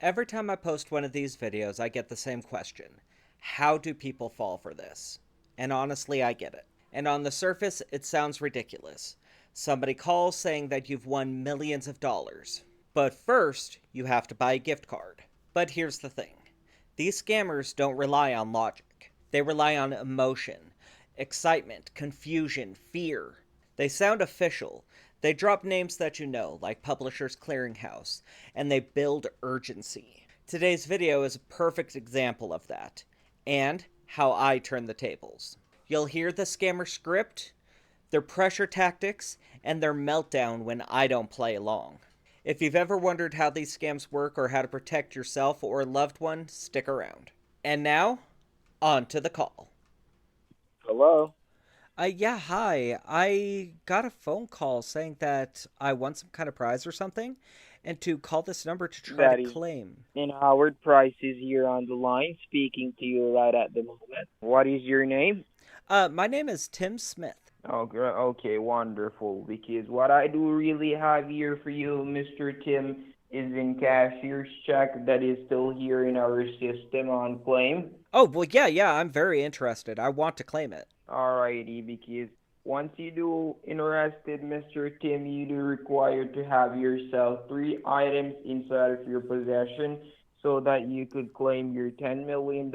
Every time I post one of these videos, I get the same question. How do people fall for this? And honestly, I get it. And on the surface, it sounds ridiculous. Somebody calls saying that you've won millions of dollars. But first, you have to buy a gift card. But here's the thing. These scammers don't rely on logic. They rely on emotion, excitement, confusion, fear. They sound official. They drop names that you know, like Publishers Clearinghouse, and they build urgency. Today's video is a perfect example of that, and how I turn the tables. You'll hear the scammer script, their pressure tactics, and their meltdown when I don't play along. If you've ever wondered how these scams work or how to protect yourself or a loved one, stick around. And now, on to the call. Hello, Yeah, hi. I got a phone call saying that I won some kind of prize or something, and to call this number to try to that is claim. Howard Price is here on the line speaking to you right at the moment. What is your name? My name is Tim Smith. Okay, wonderful. Because what I do really have here for you, Mr. Tim, is in cashier's check that is still here in our system on claim. Oh, well, yeah, I'm very interested. I want to claim it. Alrighty, because once you do interested, Mr. Tim, you do require to have yourself three items inside of your possession so that you could claim your $10 million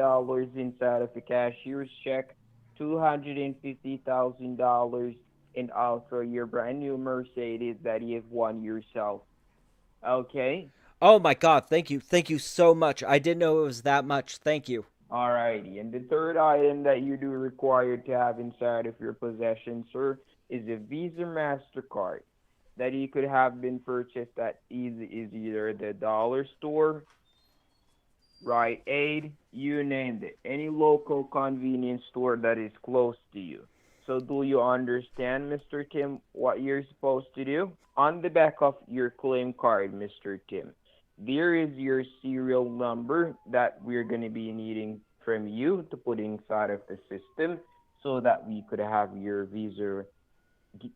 inside of a cashier's check, $250,000, and also your brand new Mercedes that you've won yourself. Okay? Oh my god, thank you. Thank you so much. I didn't know it was that much. Thank you. Alrighty, and the third item that you do require to have inside of your possession, sir, is a Visa MasterCard that you could have been purchased at either the dollar store, Rite Aid, you named it, any local convenience store that is close to you. So do you understand, Mr. Tim, what you're supposed to do? On the back of your claim card, Mr. Tim, there is your serial number that we're going to be needing from you to put inside of the system so that we could have your Visa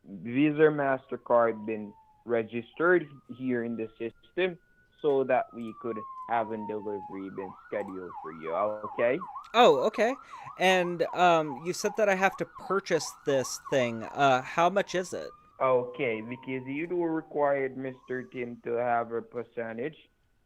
MasterCard been registered here in the system so that we could have a delivery been scheduled for you. Okay? Oh, okay. And you said that I have to purchase this thing. How much is it? Okay, because you do required Mr. Tim to have a percentage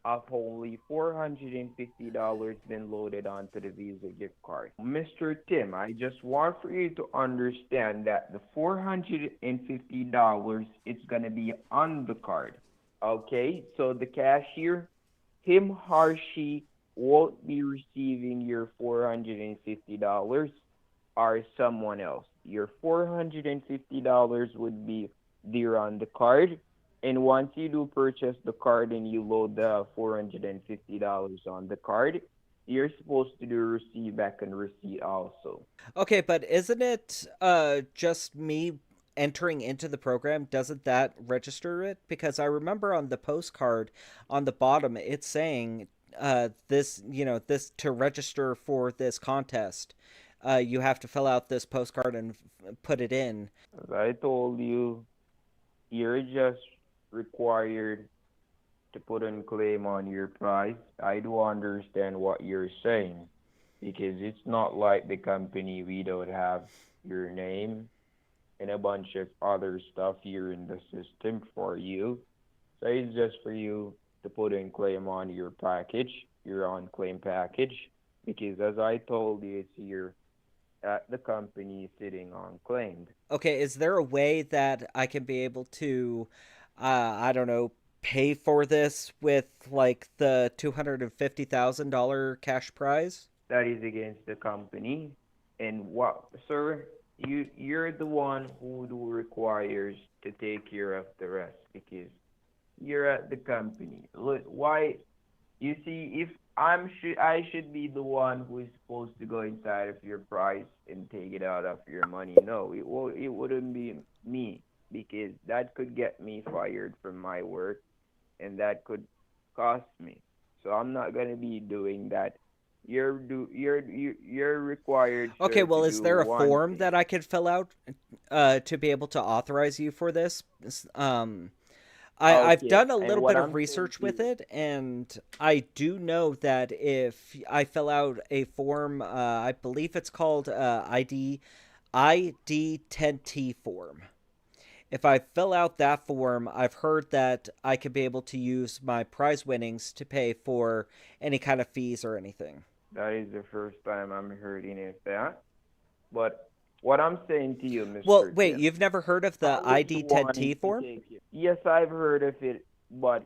of only $450 been loaded onto the Visa gift card. Mr. Tim, I just want for you to understand that the $450 it's gonna be on the card. Okay, so the cashier, him or she won't be receiving your $450 or someone else. Your $450 would be there on the card. And once you do purchase the card and you load the $450 on the card, you're supposed to do receive back and receipt also. Okay, but isn't it just me entering into the program? Doesn't that register it? Because I remember on the postcard on the bottom it's saying this to register for this contest. You have to fill out this postcard and put it in. As I told you, you're just required to put in claim on your price. I do understand what you're saying because it's not like the company we don't have your name and a bunch of other stuff here in the system for you. So it's just for you to put in claim on your package, your on claim package, because as I told you, it's here at the company sitting on claimed. Okay, is there a way that I can be able to, I don't know, pay for this with like the $250,000 cash prize? That is against the company. And what, sir, you're the one who do requires to take care of the rest because you're at the company. Look, why? You see, if I should be the one who is supposed to go inside of your price and take it out of your money. No, it wouldn't be me because that could get me fired from my work and that could cost me. So I'm not gonna be doing that. You're required, Okay, sir, to well, is do there a one form thing. that I could fill out to be able to authorize you for this? Um, I've Okay, done a and little what bit of I'm saying research to with you, it, and I do know that if I fill out a form, I believe it's called ID 10T form. If I fill out that form, I've heard that I could be able to use my prize winnings to pay for any kind of fees or anything. that is the first time I'm hearing it that. But what I'm saying to you, Well, Mr. wait, Tim, you've never heard of the how would you ID want 10T it to form? take you? Yes, I've heard of it, but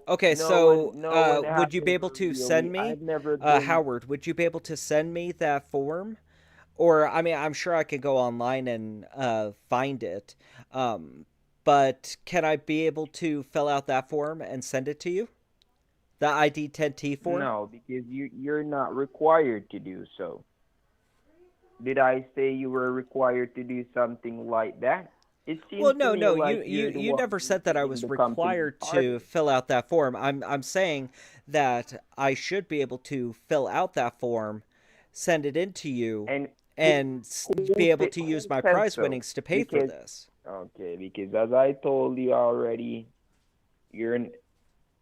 Okay, so no one has would you be able ever to send really. me, I've never been. Howard, would you be able to send me that form? Or, I mean, I'm sure I could go online and find it. Um, but can I be able to fill out that form and send it to you? The ID 10T form? No, because you're not required to do so. Did I say you were required to do something like that? It seems Well, to no, me no, like you you're the you one never said that I receiving was the company required to card. fill out that form. I'm saying that I should be able to fill out that form, send it in to you, And who and be able to use who my says prize so? winnings to pay for Because this. okay, because as I told you already, you're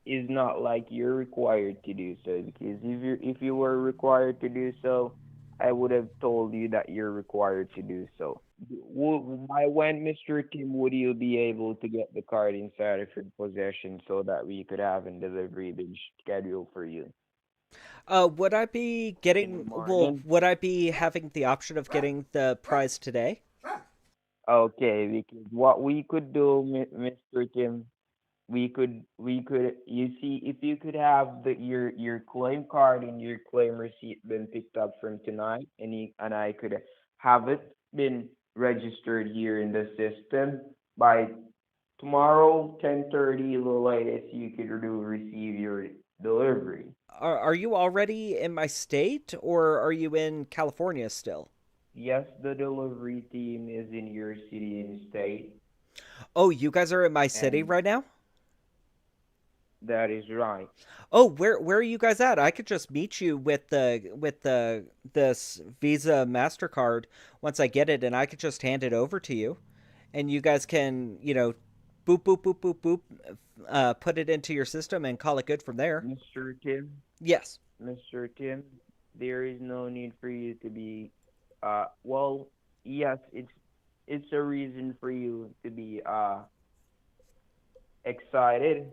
is not like you're required to do so. Because if you were required to do so, I would have told you that you're required to do so. By when, Mr. Tim, would you be able to get the card inside of your possession so that we could have a delivery been scheduled for you Would I be in the getting? Well, morning? would I be having the option of getting the prize today? Okay, because what we could do, Mr. Tim, we could you see if you could have your claim card and your claim receipt been picked up from tonight, and I could have it been registered here in the system by tomorrow 10:30 the latest you could do receive your delivery. Are you already in my state, or are you in California still? Yes, the delivery team is in your city and state, Oh, you guys are in my city and right now? that is right. Oh, where are you guys at? I could just meet you with the this Visa Mastercard once I get it, and I could just hand it over to you, and you guys can boop boop boop boop boop, put it into your system and call it good from there. Mr. Tim, Yes. Mr. Tim, there is no need for you to be well, yes, it's a reason for you to be excited,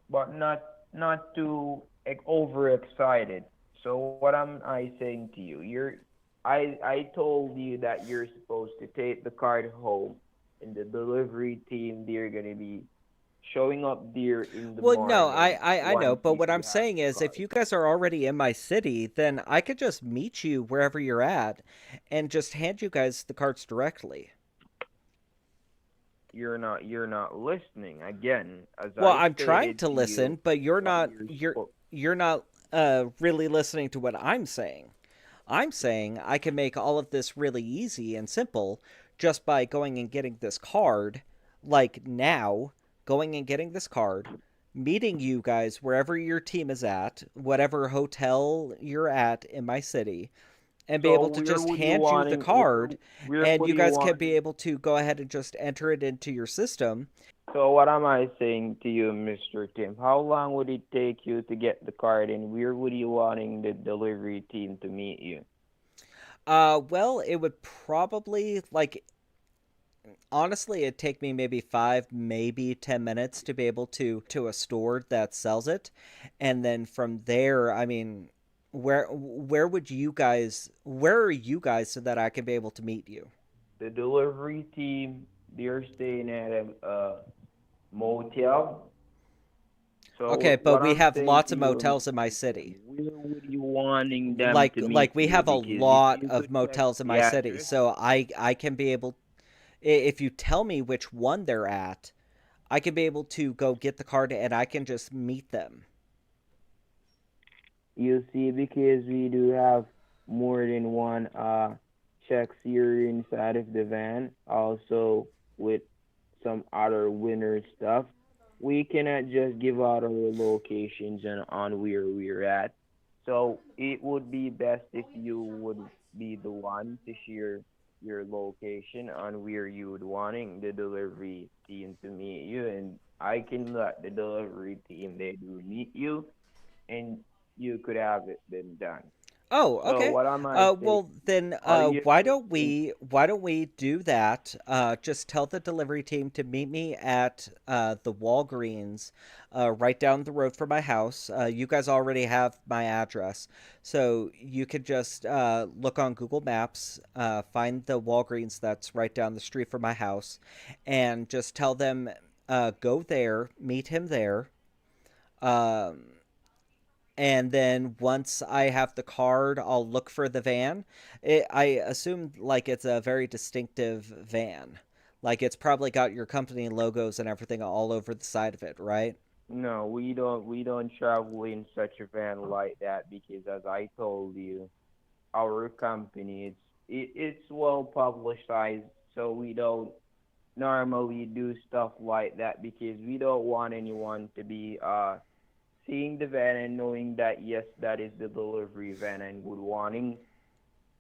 but not too overexcited. So what am I saying to you? I told you that you're supposed to take the card home, and the delivery team they're gonna be showing up there in the Well, no, morning I know, once but you what could I'm have saying the is if card. you guys are already in my city, then I could just meet you wherever you're at and just hand you guys the cards directly. You're not listening again, as Well, I I'm trying stated to to you listen, but you're that not you're not really listening to what I'm saying. I'm saying I can make all of this really easy and simple just by going and getting this card, like now, going and getting this card, meeting you guys wherever your team is at, whatever hotel you're at in my city, and be So able to just hand you the where card, where and would you you guys can want? be able to go ahead and just enter it into your system. So what am I saying to you, Mr. Tim? How long would it take you to get the card, and where would you wanting the delivery team to meet you? Well, it would probably like honestly it'd take me maybe 5 maybe 10 minutes to be able to a store that sells it, and then from there, I mean, where are you guys so that I can be able to meet you? The delivery team, they're staying at a motel. Okay, So but what we I'm have saying lots to of you, motels in my Mr. Tim, city. where would you wanting them like to meet like we you? have a Because if lot you of could text motels in the my city, address, so I can be able, if you tell me which one they're at, I can be able to go get the card and I can just meet them. you see, because we do have more than one checks here inside of the van, also with some other winner stuff. We cannot just give out our locations and on where we're at. So it would be best if you would be the one to share your location on where you would wanting the delivery team to meet you, and I can let the delivery team they do meet you, and you could have it been done. Oh, So okay. what I might say, Well then, are you interested? why don't we do that? Just tell the delivery team to meet me at the Walgreens, right down the road from my house. You guys already have my address, so you could just look on Google Maps, find the Walgreens that's right down the street from my house, and just tell them go there, meet him there. Um, and then once I have the card, I'll look for the van. I assume like it's a very distinctive van. Like it's probably got your company logos and everything all over the side of it, right? No, we don't travel in such a van like that because as I told you, our company it's well publicized, so we don't normally do stuff like that because we don't want anyone to be seeing the van and knowing that yes, that is the delivery van and would wanting,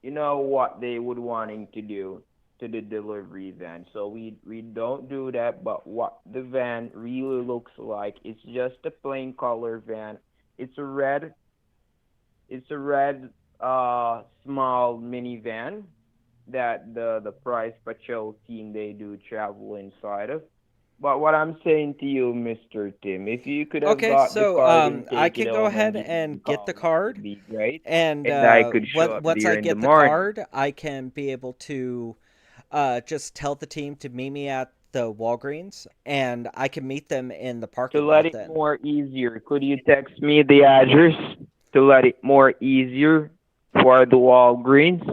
what they would wanting to do to the delivery van. So we don't do that, but what the van really looks like, it's just a plain color van. It's a red it's a red small minivan that the price patrol team they do travel inside of. But what I'm saying to you, Mr. Tim, if you could have Okay, got the so card and I take it can go home and ahead give me a and get the call, that card, would be great. and And I could show up once I there in the get the morning. card, I can be able to just tell the team to meet me at the Walgreens, and I can meet them in the To parking let lot it then. more easier, could you text me the address to let it more easier for the Walgreens?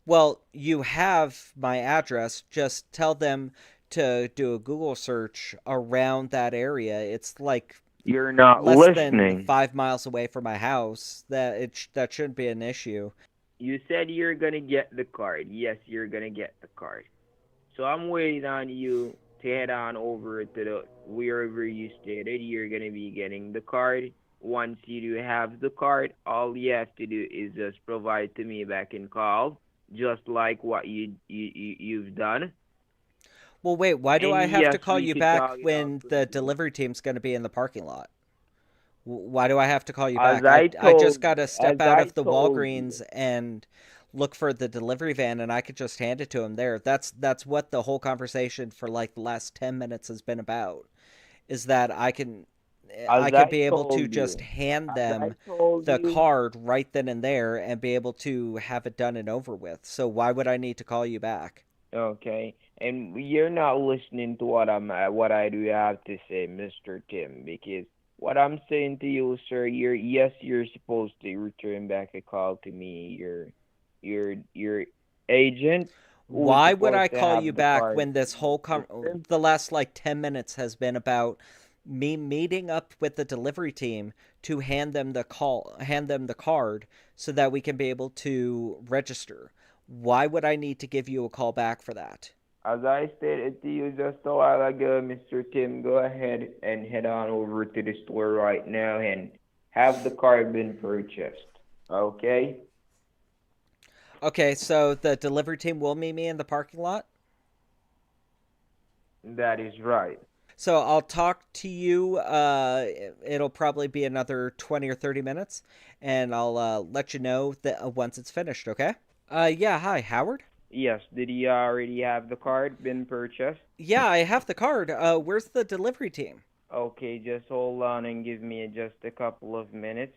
Well, you have my address. Just tell them to do a Google search around that area. It's like You're not less than listening. 5 miles away from my house. That shouldn't be an issue. You said you're gonna get the card. Yes, you're gonna get the card. So I'm waiting on you to head on over to the wherever you stated you're gonna be getting the card. Once you do have the card, all you have to do is just provide to me back in call, just like what you've done. Well, wait, why do And I have to yes, call we you could back talk it out when for the the day. delivery team's going to be in the parking lot? Why do I have to call you As back? I I just told got to as step out I of the told you, Walgreens and look for the delivery van, and I could just hand it to him there. That's what the whole conversation for like the last 10 minutes has been about. Is that I as could I be able to told just you, hand as I them told the you, card right then and there and be able to have it done and over with. So why would I need to call you back? okay, and you're not listening to what I do have to say, Mr. Tim, because what I'm saying to you, sir, you're supposed to return back a call to me, your agent who's Why would I supposed to call you have the back card when this in the whole system. the last like 10 minutes has been about me meeting up with the delivery team to hand them the card so that we can be able to register. Why would I need to give you a call back for that? As I stated to you just a while ago, Mr. Tim, go ahead and head on over to the store right now and have the card been purchased. Okay? Okay, so the delivery team will meet me in the parking lot. That is right. So I'll talk to you. It'll probably be another 20 or 30 minutes, and I'll let you know that once it's finished, okay? Yeah, hi, Howard? Yes, did he already have the card been purchased? Yeah, I have the card. Where's the delivery team? Okay, just hold on and give me just a couple of minutes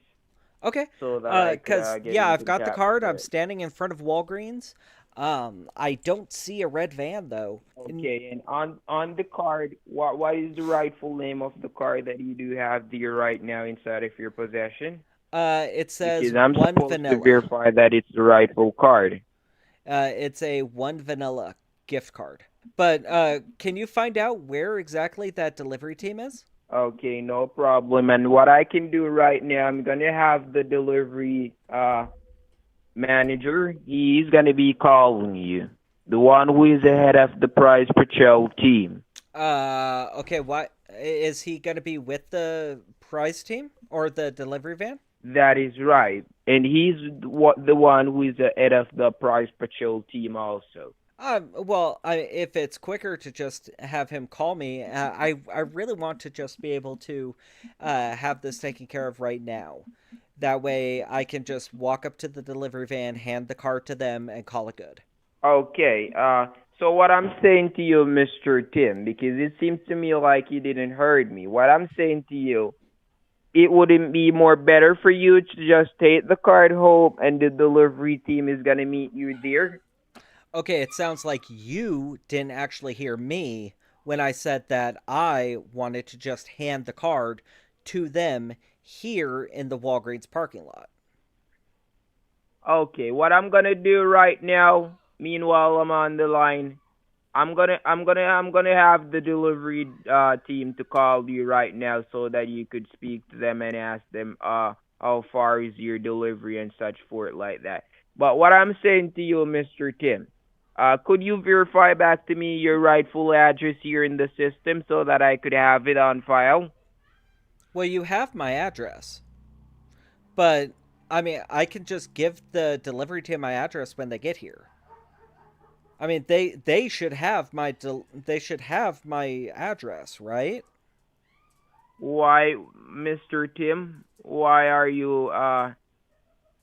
Okay. so that I could get Yeah, I've into the got the chat with card. I'm it. standing in front of Walgreens. I don't see a red van though. Okay, and on the card, what is the rightful name of the card that you do have there right now inside of your possession? It says Because I'm one supposed to vanilla. verify that it's the rightful card. It's a one vanilla gift card. But can you find out where exactly that delivery team is? Okay, no problem. And what I can do right now, I'm gonna have the delivery manager. He's gonna be calling you, the one who is the head of the prize patrol team. Okay. Why is he gonna be with the prize team or the delivery van? That is right, and he's what the one who is the head of the prize patrol team also. If it's quicker to just have him call me, I really want to just be able to have this taken care of right now. That way, I can just walk up to the delivery van, hand the card to them, and call it good. Okay. So what I'm saying to you, Mr. Tim, because it seems to me like you didn't heard me. What I'm saying to you, it wouldn't be more better for you to just take the card home and the delivery team is gonna meet you there? Okay, it sounds like you didn't actually hear me when I said that I wanted to just hand the card to them here in the Walgreens parking lot. Okay. What I'm gonna do right now, meanwhile I'm on the line, I'm gonna have the delivery team to call you right now so that you could speak to them and ask them how far is your delivery and such forth like that. But what I'm saying to you, Mr. Tim, could you verify back to me your rightful address here in the system so that I could have it on file? Well, you have my address, but I can just give the delivery team my address when they get here. They should have they should have my address, right? Why, Mr. Tim? Why are you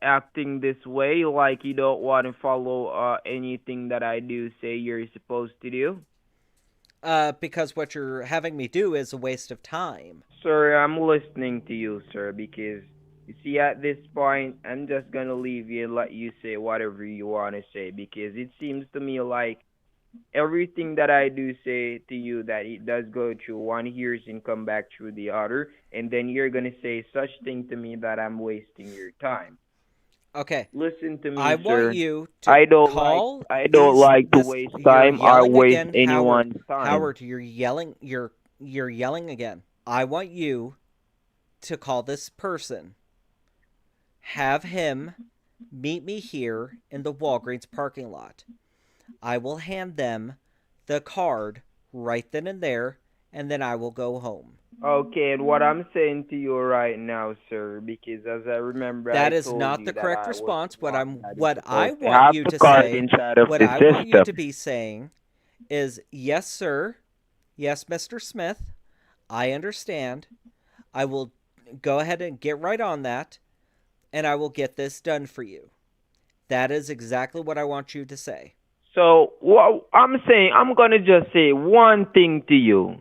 acting this way like you don't want to follow anything that I do say you're supposed to do? Because what you're having me do is a waste of time. Sir, I'm listening to you, sir, because you see, at this point, I'm just gonna leave you and let you say whatever you want to say because it seems to me like everything that I do say to you that it does go through one ears and come back through the other, and then you're gonna say such thing to me that I'm wasting your time. Okay, Listen to I me, want sir. you to I don't these like to this. waste You're time or yelling waste again, Howard. anyone's time. Howard, you're yelling. You're yelling again. I want you to call this person. Have him meet me here in the Walgreens parking lot. I will hand them the card right then and there, and then I will go home. Okay, and what I'm saying to you right now, sir, because as I remember, I That is told not you the that correct I was response. the one that is What I supposed to want have you the to card say, inside of what the I want you to system. be saying is yes, sir. Yes, Mr. Smith. I understand. I will go ahead and get right on that, and I will get this done for you. That is exactly what I want you to say. So what I'm saying, I'm gonna just say one thing to you.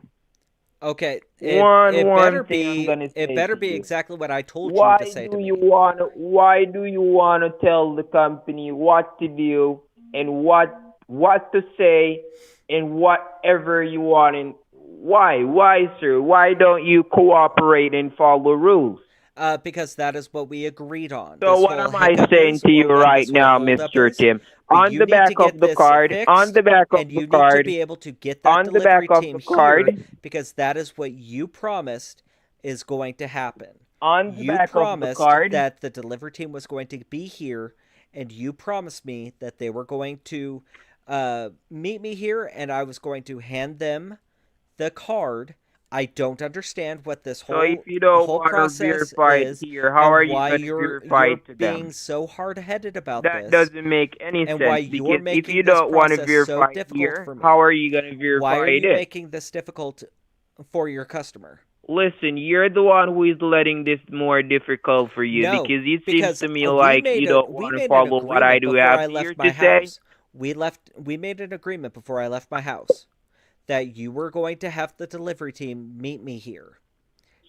Okay, One thing I'm gonna it say better to be you. exactly what I told you to say to me. Why do you wanna tell the company what to do and what to say and whatever you want and why sir? Why don't you cooperate and follow rules? Because that is what we agreed on. So This what whole am I hiccup saying is, to you or what right this whole now, holdup Mr. is, Tim? On you the need back to of get the this card, on fixed, the back of and the you need to card, be able to get that on the back delivery of team the here, card, because that is what you promised is going to happen. on the You back of the promised card. that the delivery team was going to be here, and you promised me that they were going to meet me here, and I was going to hand them the card. I don't understand what this So if whole you don't whole want to process verify it is, here, how are and you why going to verify you're it to being them? so hard-headed about That this, doesn't make any and why sense you're because if you making this don't want to process so verify it difficult here, for how me. are you going to Why verify are you it? making this difficult for your customer? Listen, you're the one who is letting this more difficult for you No, because it seems because to me like you don't we want to made an follow what I agreement do before have I here left to my say. house. We made an agreement before I left my house that you were going to have the delivery team meet me here.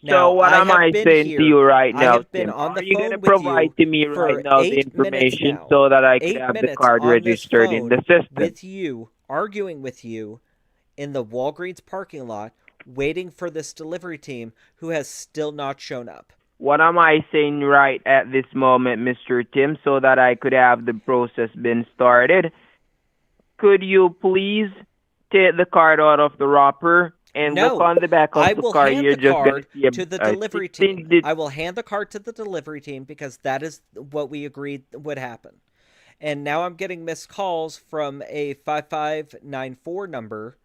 So Now, what am I saying to you right I now, have been Tim? on Are the you going to phone with provide you to me right for now the 8 minutes information now. so that I could 8 have the minutes card on this registered in the phone system? with you, arguing with you in the Walgreens parking lot, waiting for this delivery team who has still not shown up. What am I saying right at this moment, Mr. Tim, so that I could have the process been started? Could you please take the card out of the wrapper and look No, on the back of I the will card? hand You're the just gonna card see to the a delivery team. 16-digit. I will hand the card to the delivery team because that is what we agreed would happen. And now I'm getting missed calls from a 5594 number.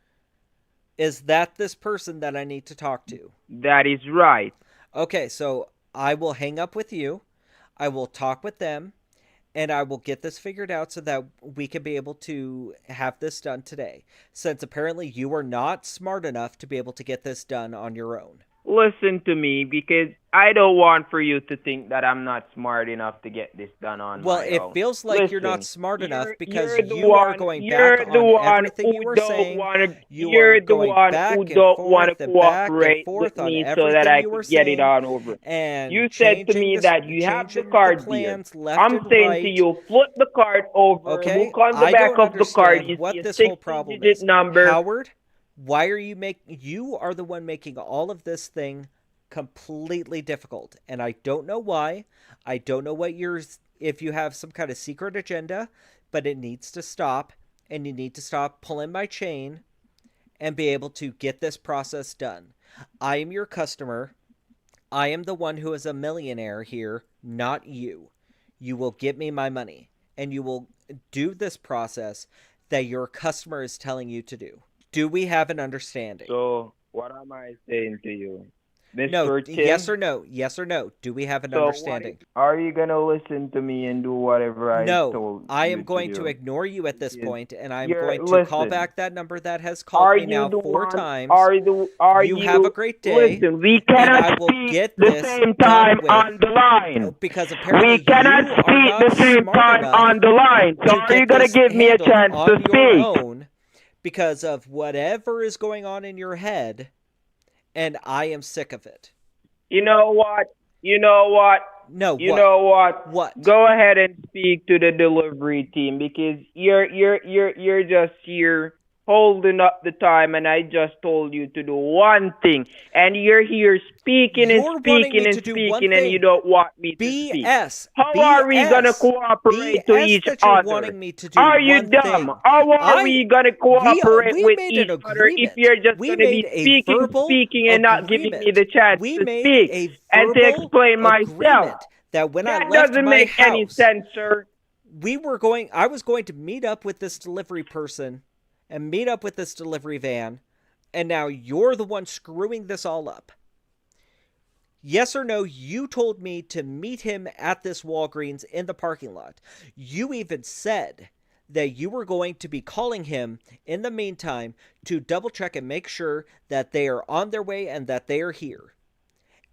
Is that this person that I need to talk to? That is right. Okay, so I will hang up with you. I will talk with them, and I will get this figured out so that we can be able to have this done today, since apparently you are not smart enough to be able to get this done on your own. Listen to me, because I don't want for you to think that I'm not smart enough to get this done on Well, my it own. feels like you're not Listen, smart enough because you're the you are one going back you're the on one everything who you were don't saying. want to You are you're the going one who back don't want to and cooperate with forth on me so that everything I you were could get it saying on over. and You said to me that you have the changing the card there. plans left I'm and saying to right. you, flip the card over. Okay? Look on the I back don't of the card. understand You see what a this whole problem 16-digit is. number. Howard, why are you are the one making all of this thing completely difficult, and I don't know why. I don't know if you have some kind of secret agenda, but it needs to stop, and you need to stop pulling my chain and be able to get this process done. I am your customer. I am the one who is a millionaire here, not you. You will get me my money, and you will do this process that your customer is telling you to do. Do we have an understanding? So, what am I saying to you? No, Mr. yes or Tim? no, yes or no. Do we have an So, understanding? are you going to listen to me and do whatever I No, told I you am to going to do? ignore you at this Because point, and I'm you're, going to call listen, back that number that has called are me you now the 4 one? times. Are You have a you? great day, Listen, we and cannot I will speak get the this same done time with, on the line. because We apparently cannot you are speak not the same smart time enough on the line. So, to are you get going to this give me a handled chance to on your speak? own because of whatever is going on in your head, and I am sick of it. You know what? You know what? No, You what? know what? What? Go ahead and speak to the delivery team, because you're just here holding up the time, and I just told you to do one thing, and you're here speaking and You're wanting speaking me and to do one speaking, and you thing. don't want me to speak. BS. How are we gonna BS. cooperate to BS each that you're other? wanting me to do Are you one dumb? thing. How are I we gonna cooperate we with made an each other if agreement. you're just We gonna made be a speaking, verbal speaking, and not giving me agreement. the chance We to made speak a and to verbal explain myself? agreement that when I That left doesn't my make any house, sense, sir. I was going to meet up with this delivery person and meet up with this delivery van, and now you're the one screwing this all up. Yes or no, you told me to meet him at this Walgreens in the parking lot. You even said that you were going to be calling him in the meantime to double check and make sure that they are on their way and that they are here.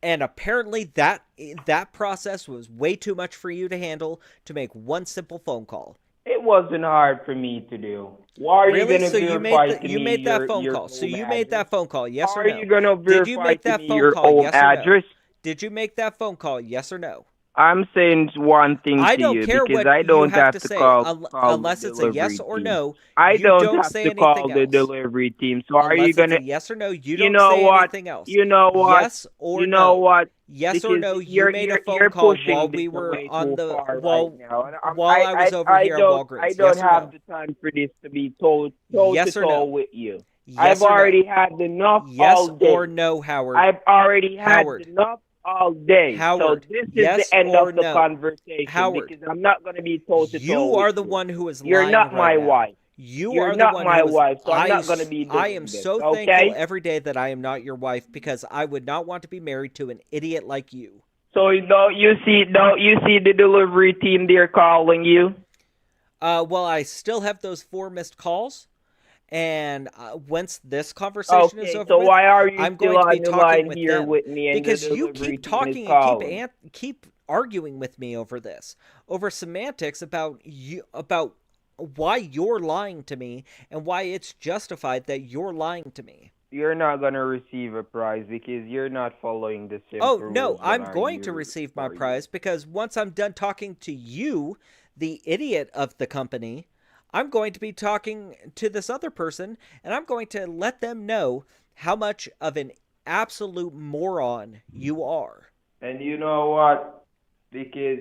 And apparently that process was way too much for you to handle to make one simple phone call. It wasn't hard for me to do. Why are you Really? gonna So verify to you me made that phone your call. So home you made address? that phone call, yes or Are you no? gonna Did you verify make to that me phone your call, home yes or no? address? Did you make that phone call, yes or no? I'm saying one thing I to don't you, care because what I you don't have have to to say. call the Unless it's a yes delivery or team. no, I you don't don't have say to call anything the else. delivery team. So are you Unless it's a gonna? yes or no, you You don't know say what? anything else. You know what? Yes or You know no. what? Yes or Because no, you made a phone you're call while pushing this we were way on too the far right now, and while I was over here at I Walgreens. don't Yes or have no? the time for this to be toe to Yes or toe no? with you. I've Yes or already no? had enough all Yes or day. no, Howard? I've already had Howard. enough all day. So Howard. this is the Yes end or of the no? conversation, Howard. because I'm not going to be toe to toe You with are the you. one who is You're lying not right my now. wife. You You're are the not one my who is. wife, so I'm not going to be I doing am this, so thankful okay? every day that I am not your wife because I would not want to be married to an idiot like you. So don't you see the delivery team there calling you? Well, I still have those 4 missed calls, and once this conversation is Okay, over so with, why are you I'm still going to be on the talking line with here them with me and the because you delivery keep team is talking and calling? keep arguing with me over this, over semantics about why you're lying to me and why it's justified that you're lying to me. You're not going to receive a prize because you're not following the Oh, simple no, rules that I'm are going to here receive my for you. prize because once I'm done talking to you, the idiot of the company, I'm going to be talking to this other person and I'm going to let them know how much of an absolute moron you are. And you know what? Because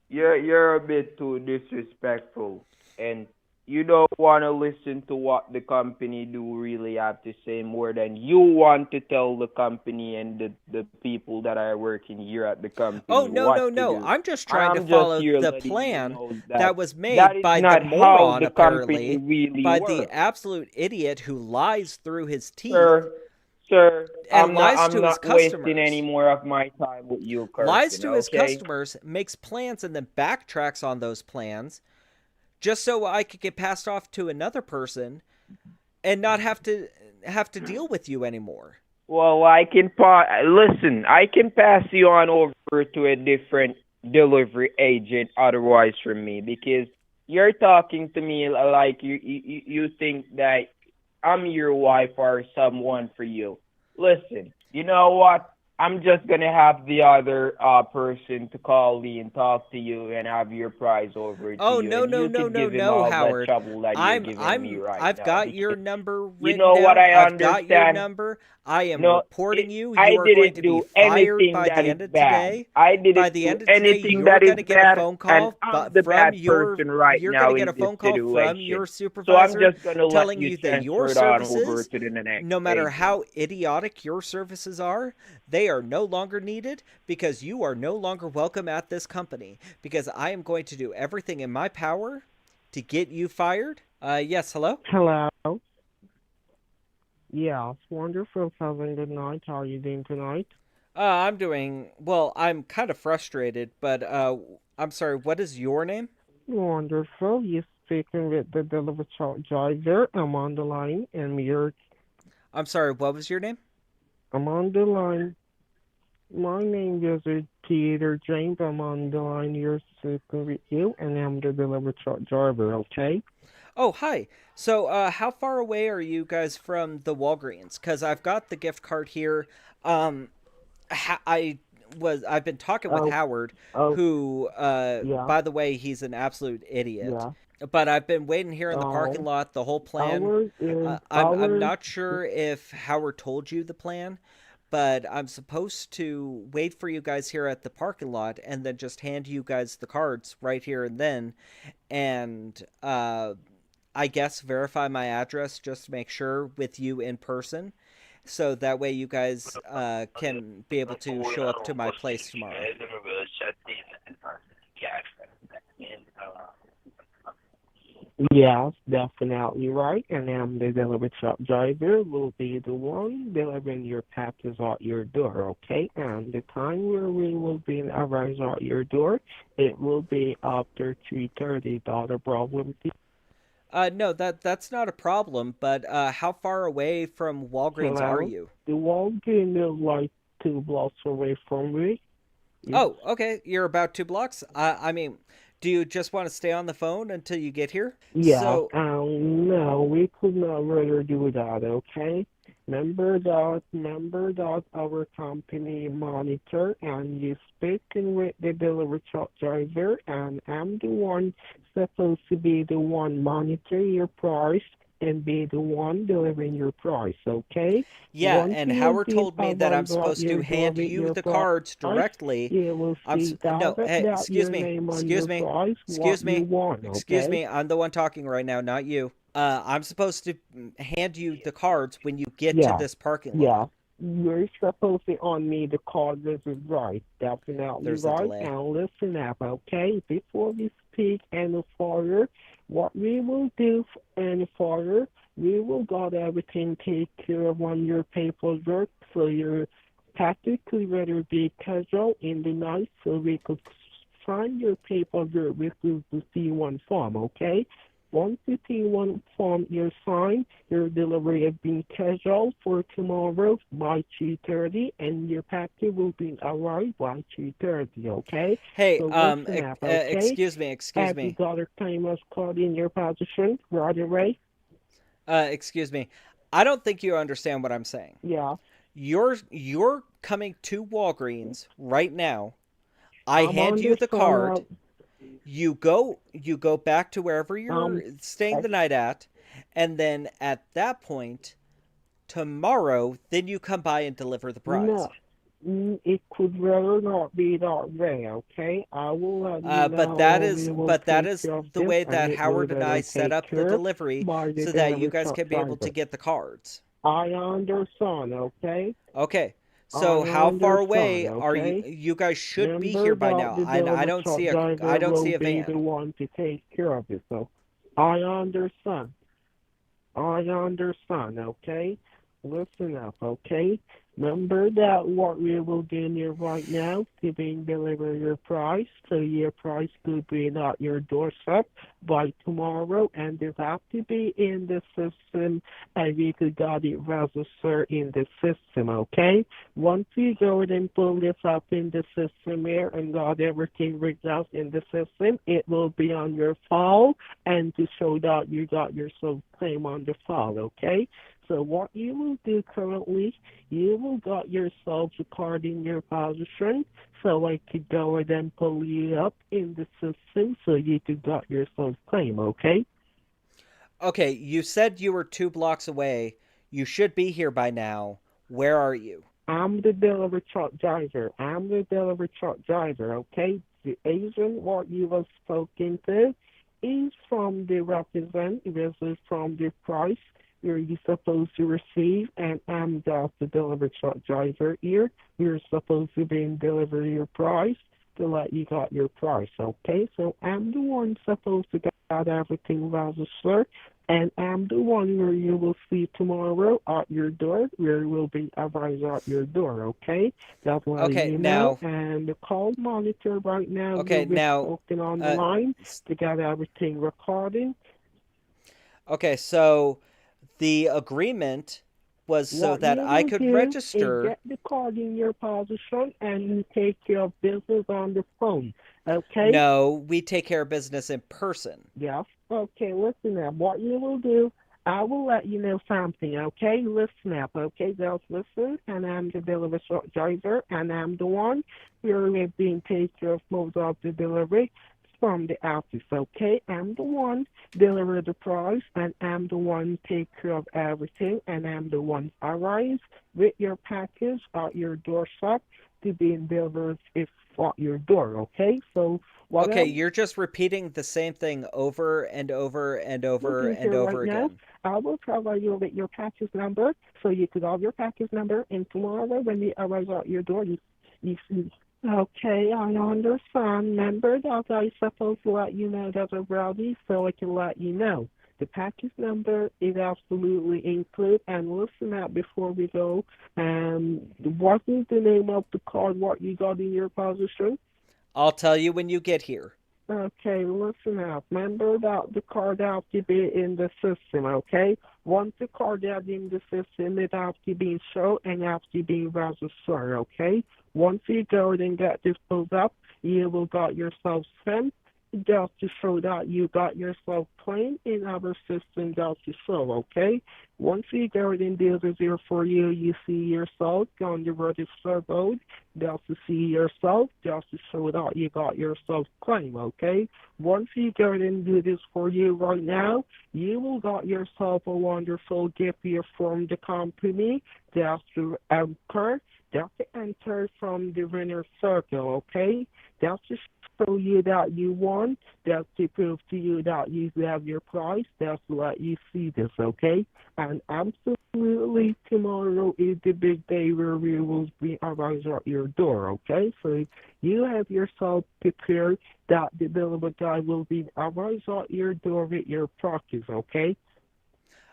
you're a bit too disrespectful, and you don't want to listen to what the company do really have to say more than you want to tell the company and the people that are working here at the Oh, company no, no, what to no. do. I'm just trying to I'm just follow here the letting you plan know that that was that made is by the not how moron, the company apparently, really by the works, absolute idiot who lies through his teeth. sir. Sir, and lies I'm to his not wasting any customers. more of my time with you Lies cursing, to his okay? customers, makes plans, and then backtracks on those plans just so I could get passed off to another person and not have to deal with you anymore. Well, listen, I can pass you on over to a different delivery agent otherwise from me because you're talking to me like you think that I'm your wife or someone for you. Listen, you know what? I'm just gonna have the other person to call me and talk to you and have your prize over to Oh you, no and no you no could no give him no all that Howard. trouble that you're giving me right I've now got your because number you written know what down. I I've got your understand. number. I am No, reporting you. I You are going didn't to be do fired anything by that the is end of bad. today. I By didn't the do end of today, anything you're that is going to get a bad, phone and call I'm but the from bad your person right you're going now to get in a this phone call from situation. your So I'm supervisor just gonna let telling you you that your transfer it on over services, to the next no matter agent. how idiotic your services are, they are no longer needed because you are no longer welcome at this company because I am going to do everything in my power to get you fired. Yes, hello? Hello. Yeah, it's wonderful having good night. How are you doing tonight? I'm doing well. I'm kind of frustrated, but I'm sorry. What is your name? Wonderful. You're speaking with the delivery truck driver. I'm on the line, and I'm sorry. What was your name? I'm on the line. My name is Peter James. I'm on the line. You're speaking with you, and I'm the delivery truck driver. Okay. Oh, hi. So, how far away are you guys from the Walgreens? Because I've got the gift card here. Um, I've been talking with Oh, Howard, oh, who, yeah, by the way, he's an absolute idiot. yeah. But I've been waiting here in the parking Oh, lot the whole plan. ours is I'm ours. not sure if Howard told you the plan, but I'm supposed to wait for you guys here at the parking lot and then just hand you guys the cards right here and then, and I guess verify my address just to make sure with you in person, so that way you guys can be able to show up to my place tomorrow. Yes, definitely right. And the delivery truck driver will be the one delivering your package at your door, okay? And the time where we will be arriving at your door, it will be after 3:30. Not a problem. No, that's not a problem. But how far away from Walgreens are Hello? you? The Walgreens is like 2 blocks away from me. It's, Oh, okay. You're about 2 blocks. I mean, do you just want to stay on the phone until you get here? yeah, So, no, we could not rather do that, okay? Remember that our company monitor and you speaking with the delivery truck driver and I'm the one supposed to be the one monitor your price and be the one delivering your price, okay? yeah, Once and you will Howard be told me that I'm arrived at supposed your to door hand with you your the price, cards directly. you will see No, that hey, that excuse your me, name on excuse your me, price what excuse you me, want, excuse okay? me. I'm the one talking right now, not you. I'm supposed to hand you the cards when you get to Yeah, this parking yeah. lot. You're supposed to on me the call. This is right, definitely There's a right. delay. And listen up, okay? Before we speak any further, what we will do any further, we will got everything take care of on your paperwork, so you're practically ready to be casual in the night, so we could sign your paperwork with the C1 form, okay? Once the C1 form is signed, your delivery has been scheduled for tomorrow by 2:30, and your package will be arrived by 2:30, okay? Hey, So listen up, okay? excuse Have you me, got a timer's card in your position right away? excuse me. I don't think you understand what I'm saying. Yeah. You're coming to Walgreens right now. I I'm hand on you the the phone card. now. You go back to wherever Um, you're staying I, the night at, and then at that point tomorrow, then you come by and deliver the prize. no, it could rather not be that way, okay? I will let you know we will But that take is care of the this, way and that it will Howard and I better set take up the care delivery by the so that you delivery guys truck can be able to driver. get the cards. I understand, okay? Okay. I So how far understand, away are okay? you guys should be Remember here by that now. the I delivery don't truck see I driver don't will see a be the van. one to take care of it, so I understand. I understand, okay? Listen up, okay? Remember that what we will do here right now to being deliver your price, so your price could be at your doorstep by tomorrow, and it have to be in the system, and we could got it registered in the system, okay? Once you go and pull this up in the system here and got everything rigged out in the system, it will be on your file, and to show that you got yourself claim on the file, okay? So what you will do currently, you will got yourself recording your position, so I could go and then pull you up in the system so you could got yourself claim, okay? Okay, you said you were 2 blocks away. You should be here by now. Where are you? I'm the delivery truck driver. I'm the delivery truck driver, okay? The agent what you have spoken to is from the represent, this is from the price where you supposed to receive, and I'm just the delivery truck driver here. You're supposed to be in deliver your price to let you got your price, okay? So I'm the one supposed to got everything registered, and I'm the one where you will see tomorrow at your door, where will be advised at your door, okay? That's letting Okay, you know. now, And the call monitor right now will okay, be now, spoken on the uh, line s- to get everything recorded. okay, so the agreement was so What that you I will could do is register. get the card in your position and you take care of business on the phone, okay? No, we take care of business in person. Yes. Okay, listen up. What you will do, I will let you know something, okay? Listen up, okay? Just listen, and I'm the delivery driver, and I'm the one who is being taken care of most of the delivery from the office, okay? I'm the one deliver the price, and I'm the one take care of everything, and I'm the one arrives with your package at your doorstep to be delivered if at your door, okay? So what Okay, else? you're just repeating the same thing over and over and over Looking and here over right now, again. I will provide you with your package number so you could have your package number, and tomorrow when you arrive at your door, you see. Okay, I understand. Remember that I supposed to let you know that I'm ready so I can let you know. The package number is absolutely included, and listen out before we go. What is the name of the card what you got in your possession? I'll tell you when you get here. Okay, listen up. Remember that the card has to be in the system, okay? Once the card is in the system, it has to be shown and has to be registered, okay? Once you go and get this pulled up, you will got yourself sent just to show that you got yourself claimed in our system just to show, okay? Once you go and this is here for you, you see yourself on the register road just to see yourself, just to show that you got yourself claim, okay? Once you go and do this for you right now, you will got yourself a wonderful gift here from the company. That's to enter, that's to enter from the winner circle, okay? That's to show you that you won. That's to prove to you that you have your prize. That's to let you see this, okay? And absolutely, tomorrow is the big day where we will be arriving at your door, okay? So you have yourself prepared that the delivery guy will be arriving at your door with your package, okay?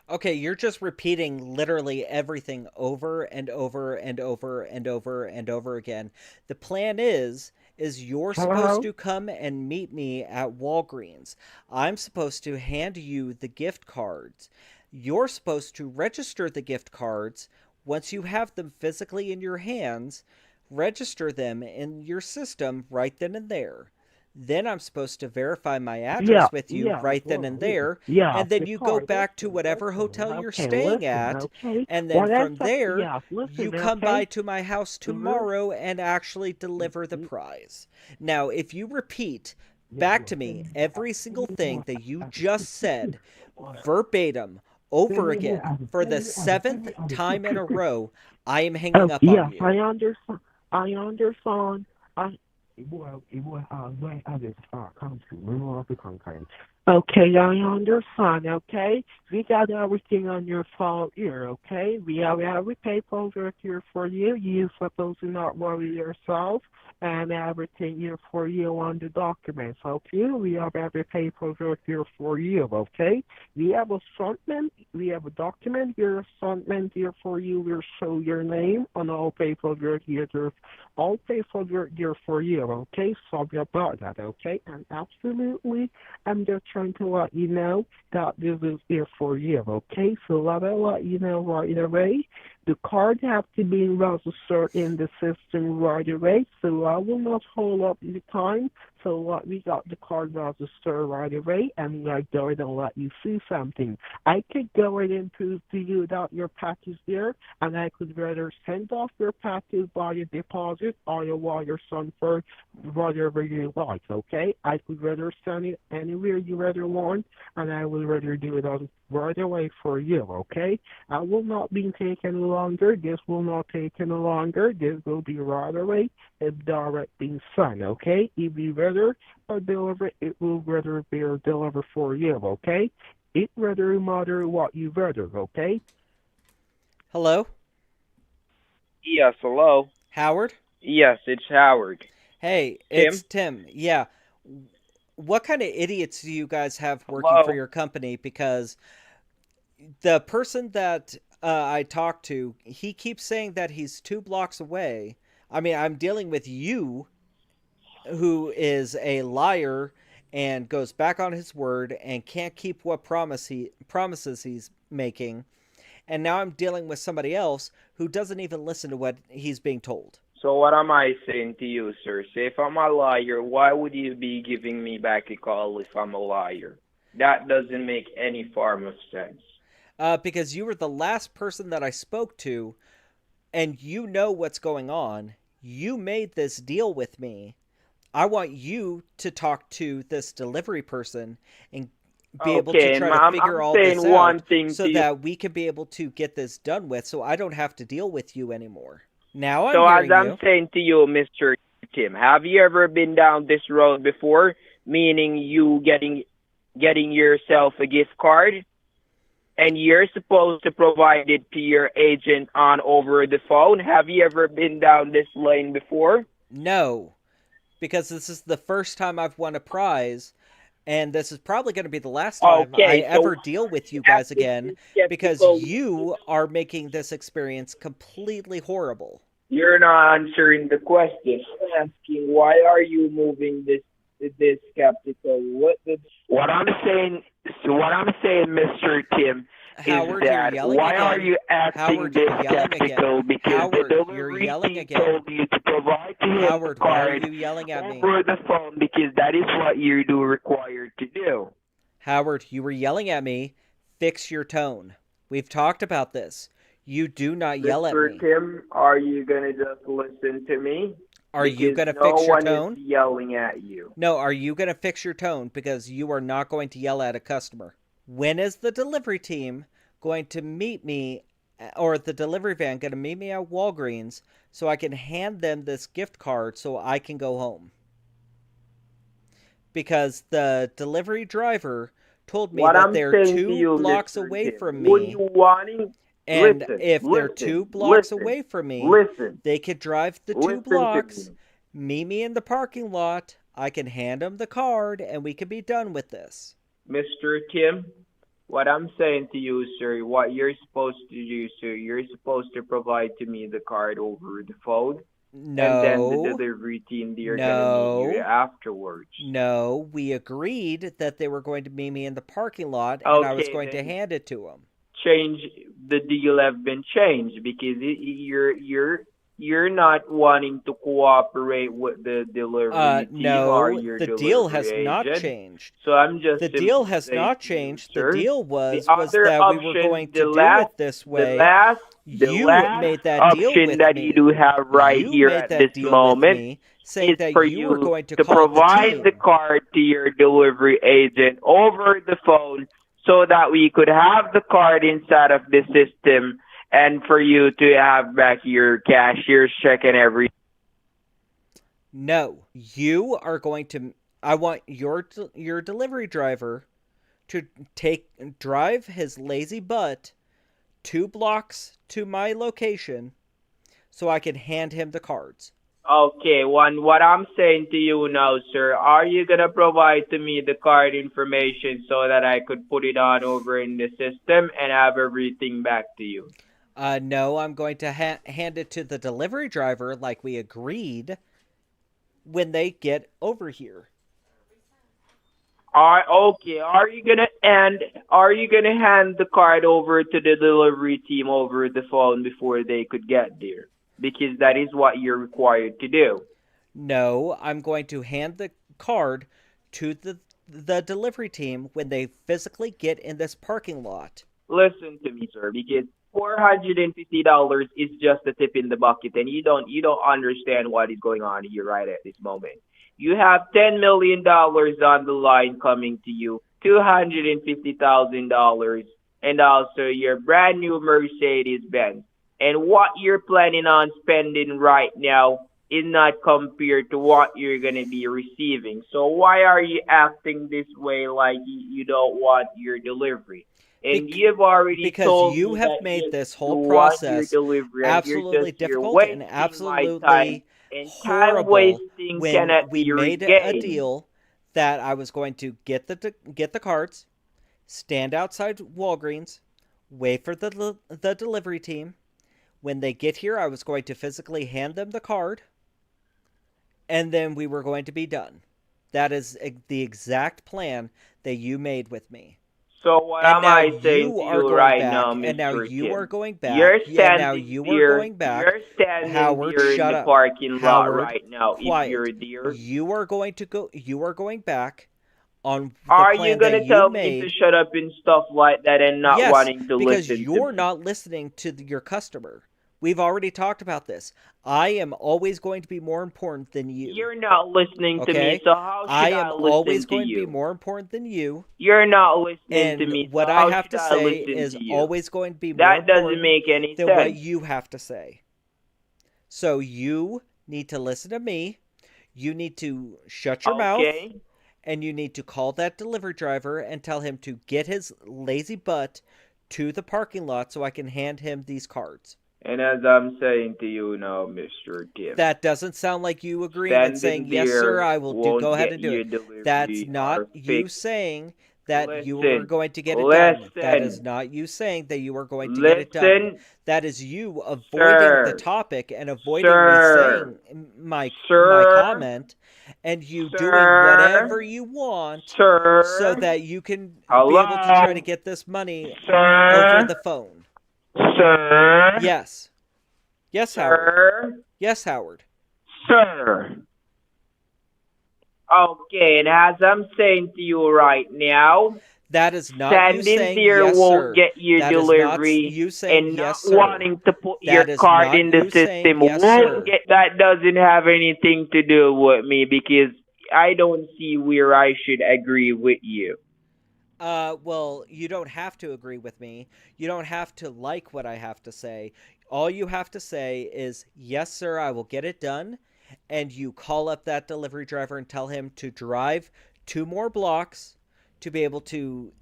Okay, you're just repeating literally everything over and over and over and over and over again. The plan is you're supposed Hello? to come and meet me at Walgreens. I'm supposed to hand you the gift cards. You're supposed to register the gift cards once you have them physically in your hands, register them in your system right then and there. Then I'm supposed to verify my Yeah, address with you yeah, right then well, and yeah, there, yeah, and then the you go car, back to listen, whatever listen, hotel you're okay, staying listen, at, okay? and then What else, from there, yeah, you listen, come by okay? to my house Mm-hmm. tomorrow and actually deliver the prize. Now, if you repeat Yeah, back well, to me then, every single thing that you I just said verbatim over Send me again the for send the me the send seventh me the quick, time in quick, a quick. row, I am hanging Oh, up on yeah, you. I understand. I understand. I well, it was when I just country. We will be conquering. Okay, I understand, okay? We got everything on your file here, okay? We have every paperwork here for you. You're supposed to not worry yourself and everything here for you on the documents, okay? We have every paperwork here for you, okay? We have a statement, we have a document here, a statement here for you. We'll show your name on all paperwork here. There's all paperwork here for you, okay? Sorry about that, okay? And absolutely, I'm just trying to let you know that this is here for you, okay? So let you know right away. The card have to be registered in the system right away, so I will not hold up the time. So we got the card registered right away, and I go ahead and let you see something. I could go ahead and prove to you that your package there, and I could rather send off your package by a deposit or a wire transfer, whatever you like, okay? I could rather send it anywhere you rather want, and I would rather do it on right away for you, okay? I will not be taking longer. This will not take any longer. This will be right away and direct being sent, okay? If you rather deliver, it will rather be delivered for you, okay? It rather matter what you rather, okay? Hello? Yes, hello. Howard? Yes, it's Howard. Hey, Tim? it's Tim. Yeah. What kind of idiots do you guys have working for Hello. your company? Because the person that I talked to, he keeps saying that he's 2 blocks away. I mean, I'm dealing with you, who is a liar and goes back on his word and can't keep what promises he's making. And now I'm dealing with somebody else who doesn't even listen to what he's being told. So what am I saying to you, sir? Say if I'm a liar, why would you be giving me back a call if I'm a liar? That doesn't make any form of sense. Because you were the last person that I spoke to, and you know what's going on. You made this deal with me. I want you to talk to this delivery person and be able to Okay, try and to I'm figure all saying this one out thing so to you. that we can be able to get this done with, so I don't have to deal with you anymore. Now I'm So as hearing I'm you. saying to you, Mr. Tim, have you ever been down this road before? Meaning you getting yourself a gift card and you're supposed to provide it to your agent on over the phone. Have you ever been down this lane before? No, because this is the first time I've won a prize, and this is probably going to be the last time I Okay, so ever why deal are with you you guys acting again, this because skeptical? you are making this experience completely horrible. You're not answering the question. I'm asking why are you moving this skeptical? What I'm saying, Mr. Tim, is Howard, you're that yelling why are again. you acting Howard, this you're yelling again. skeptical? Because the Howard, you're delivery yelling team again. told you to provide to him the Howard, why are card you yelling at me? over the phone because that is what you do required to do. Howard, you were yelling at me. Fix your tone. We've talked about this. You do not yell at Mr. me. Tim, are you gonna just listen to me? Are you Because going to no fix your one is tone? yelling at you. No, are you going to fix your tone? Because you are not going to yell at a customer. When is the delivery team going to meet me, or the delivery van going to meet me at Walgreens so I can hand them this gift card so I can go home? Because the delivery driver told me What that I'm they're saying to two you, blocks Mr. away Tim, from would you me. wanting And listen, if they're listen, 2 blocks listen, away from me, listen, they could drive the two listen to me. blocks, meet me in the parking lot. I can hand them the card, and we can be done with this. Mr. Tim, what I'm saying to you, sir, what you're supposed to do, sir, you're supposed to provide to me the card over the phone, and then the No, delivery team, they're gonna meet you no, afterwards. no. We agreed that they were going to meet me in the parking lot, and I was Okay, going to then hand it to them. change the deal have been changed because you're not wanting to cooperate with the delivery team or No, your the deal has delivery not agent. changed. So I'm just The deal simply has saying not to you, changed. The sir, deal the was other that we were option, going to do it this the way. last, the You last made that deal option with that you do me. have right You here made at that this deal with moment me, is saying that for you were you going to to call the provide the team. card to your delivery agent over the phone so that we could have the card inside of the system and for you to have back your cashier's check and everything. No, you are going to. I want your delivery driver to drive his lazy butt 2 blocks to my location so I can hand him the cards. Okay, what I'm saying to you now, sir, are you gonna provide to me the card information so that I could put it on over in the system and have everything back to you? No, I'm going to hand it to the delivery driver like we agreed when they get over here. Okay. Are you gonna hand the card over to the delivery team over the phone before they could get there? Because that is what you're required to do. No, I'm going to hand the card to the delivery team when they physically get in this parking lot. Listen to me, sir, because $450 is just a tip in the bucket, and you don't understand what is going on here right at this moment. You have $10 million on the line coming to you, $250,000, and also your brand new Mercedes Benz. And what you're planning on spending right now is not compared to what you're gonna be receiving. So why are you acting this way like you don't want your delivery? And you've already Because told you me have that made you this whole want your process delivery, and absolutely you're difficult and wasting my time, absolutely and time horrible wasting when cannot we be made a regained. deal that I was going to get the cards, stand outside Walgreens, wait for the delivery team. When they get here, I was going to physically hand them the card, and then we were going to be done. That is the exact plan that you made with me. So what And am now I saying you to are you going right now, back, and now Mr. you are Tim? going back, You're and now standing you are there. going back. You're standing Howard, there in shut the up. parking lot Howard, right now. If quiet. you're there, You are going to go. You are going back on the are you plan that gonna you tell me to made. shut up and stuff like that and not Yes, wanting to because listen to you're me? not listening to your customer. We've already talked about this. I am always going to be more important than you. You're not listening to me, Okay? so how I should I am always listen to going to be you? more important than you. You're not listening to And me, so what I how have should to I say listen is to you? always going to be more That doesn't important make any than what sense. you have to say. So you need to listen to me. You need to shut your mouth. Okay? And you need to call that delivery driver and tell him to get his lazy butt to the parking lot so I can hand him these cards. And as I'm saying to you now, Mr. Tim, That doesn't sound like you agreeing and saying, standing yes, sir, there I will go won't ahead get and do your it. That's delivery not or you fix. saying that you were Listen, going to get it done. That is listen, not you saying that you were going to get it done. listen, That is you avoiding the sir, topic and avoiding me sir, saying my sir, comment, and you doing sir, whatever you want so sir, that you can be able to try to hello, get this money over sir, the phone. sir, Yes. Yes, Howard. sir, Yes, Howard. sir. Okay, and as I'm saying to you right now, That is not you standing saying there yes, won't sir. get your That is not delivery, you saying and not yes, sir. wanting to put your That is card not in the you saying system yes, won't sir. get. That doesn't have anything to do with me because I don't see where I should agree with you. Well, you don't have to agree with me. You don't have to like what I have to say. All you have to say is, yes, sir, I will get it done. And you call up that delivery driver and tell him to drive 2 more blocks to be able to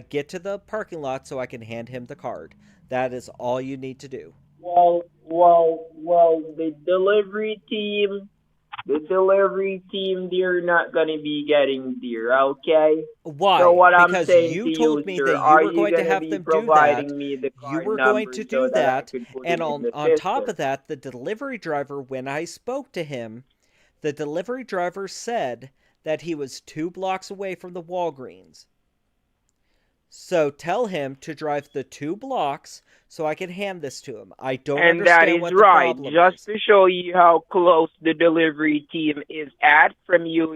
get to the parking lot so I can hand him the card. That is all you need to do. Well, the delivery team, they're not gonna be getting there, okay? So Why? what I'm Because saying you to you, told me sir, that you are were you going to gonna have be them do that. providing me the You card were going to number do so that I that. could put And it in the on top system? of that, the delivery driver, when I spoke to him, the delivery driver said that he was 2 blocks away from the Walgreens. So tell him to drive the 2 blocks so I can hand this to him. I don't And that understand is what the right. problem Just is. to show you how close the delivery team is at from you,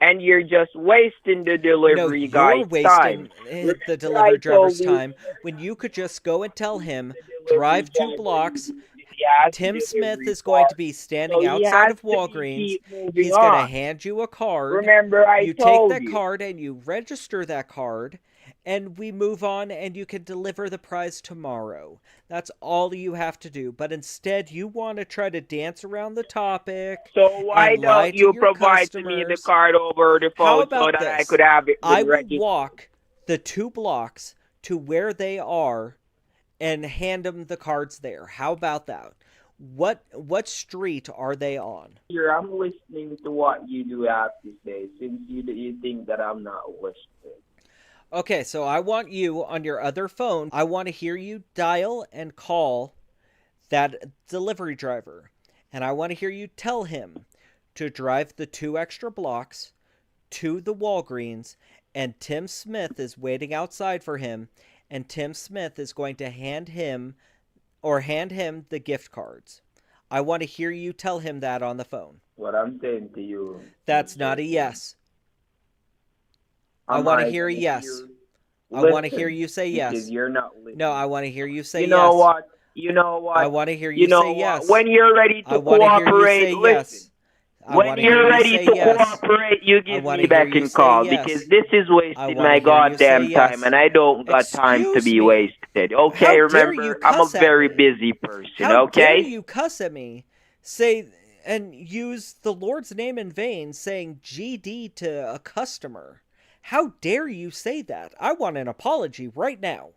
and you're just wasting the No, delivery you're guy's time. wasting the Remember, I delivery told driver's you time when you could just go and tell him, the delivery drive two driver blocks. he has the Tim Smith delivery is going to car, be so standing he outside has of to be Walgreens. keep moving He's going to on. hand you a card. Remember, I You take told that you. card and you register that card, and we move on, and you can deliver the prize tomorrow. That's all you have to do. But instead, you want to try to dance around the topic So why and lie don't to you your provide to me the customers. card over the How phone so about that I could this? have it I been will registered? walk the 2 blocks to where they are and hand them the cards there. How about that? What street are they on? Here, I'm listening to what you do have to say, since you think that I'm not listening. Okay, so I want you on your other phone. I want to hear you dial and call that delivery driver. And I want to hear you tell him to drive the 2 extra blocks to the Walgreens, and Tim Smith is waiting outside for him, and Tim Smith is going to hand him the gift cards. I want to hear you tell him that on the phone. What I'm saying to you. That's not a yes. I want to hear a yes. I want to hear you say yes. Because you're not listening. No, I want to hear you say You yes. know what? You know what? I want to hear you say yes. When you're ready I to want to hear you cooperate, say listen. yes. I When want to hear you're you ready say to yes. cooperate, you give wanna me hear back you and say call, yes. because this is I wasting wanna my hear you say goddamn yes. time, and I don't got time to Excuse be me. wasted. Okay, How dare remember, you I'm a cuss at very me? busy person, How dare okay? you cuss at me? Say and use the Lord's name in vain, saying GD to a customer. How dare you say that? I want an apology right now.